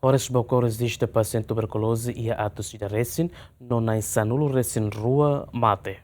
Horas boko resiste pasien tuberculose ia atus ida resin, nonai sanulu resin rua mate.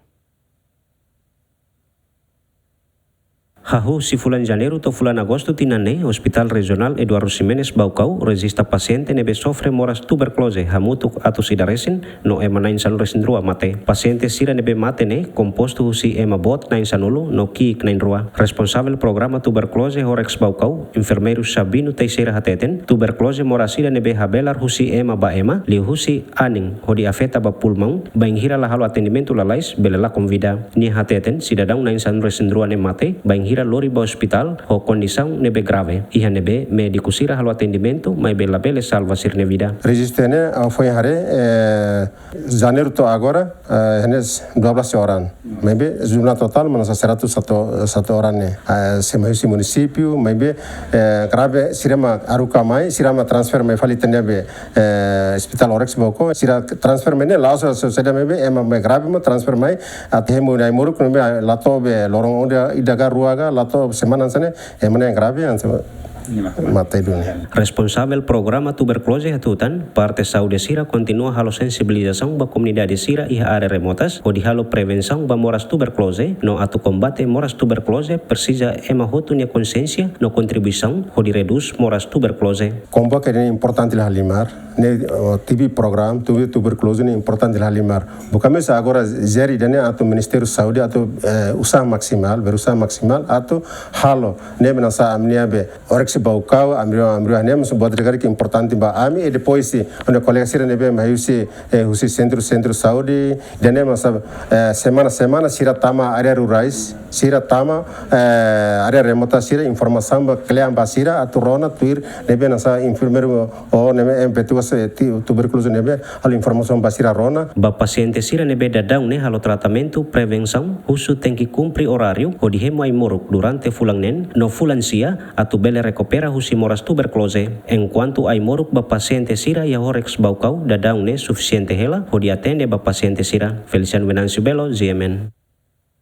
Hahu si fulan Janeiro to fulan Agosto tinane Hospital Regional Eduardo Ximenes Baucau resista paciente nebe sofre moras tuberculose hamutuk atus ida resin no ema nain sanulu resin rua mate. Paciente sira nebe mate ne composto husi ema bot nain sanulu no ki nain rua. Responsável programa tuberculose Horex Baucau, enfermeiro Sabino Teixeira Hateten, tuberculose morasira nebe habelar husi ema ba ema, liu husi aning hodi afeta ba pulmão, bainghira la halo atendimento lalais belela convida. Ni Hateten sidadang nain sanulu resin rua ne mate, bainghira lori ba hospital ho condição nebe grave. Iha nebe médico sira halo atendimento mai bela bele salva sirne vida. Resistene foi hare janeiro to agora henes 12 orang. Maybe jumlah total mana 101 orang ne. Semahisi município maybe grave sirama aruka mai sirama transfer mai fali tenebe hospital Horex Baucau sira transfer mene laso seda maybe ema grave ma transfer mai atemu nai moruk maybe lato be lorong onda idaga ruaga lato semana sane emane grave mata dunia. Responsável programa tuberculose hatutan, parte saúde sira continua halo sensibilização ba comunidade sira e área remotas, o di halo prevenção ba moras tuberculose, no atu combate moras tuberculose precisa ema hotunya consciência no contribuição o di reduz moras tuberculose. Combate é importante lá limar, ne TB program, tuberculose é importante lá limar. Bukan mesmo agora geri dane atu Ministério da Saúde atu usaha maksimal, berusaha maksimal atu halo ne menasa amnia be Horex Baucau amrio né mas buat negara que importante ba ami e depois onde colega sira nebe maiusi husi centro saúde dane mas semana sira tama área rurais sira tama área remota sira informação ba klian ba sira aturona tuir nebe nasa enfermeiro o nebe empetuas tuberculose nebe hal informação ba sira rona ba paciente sira nebe dadang ne halo tratamento prevenção husu tem que cumprir horário o di hemo ai moruk durante fulang nen no fulan sia atu bele recupera husi moras tuberculose. Enquanto ai moruk ba paciente sira ya Horex Baucau dadang ne suficiente hela o di atende ba paciente sira. Feliciano Venancio Belo, GMN.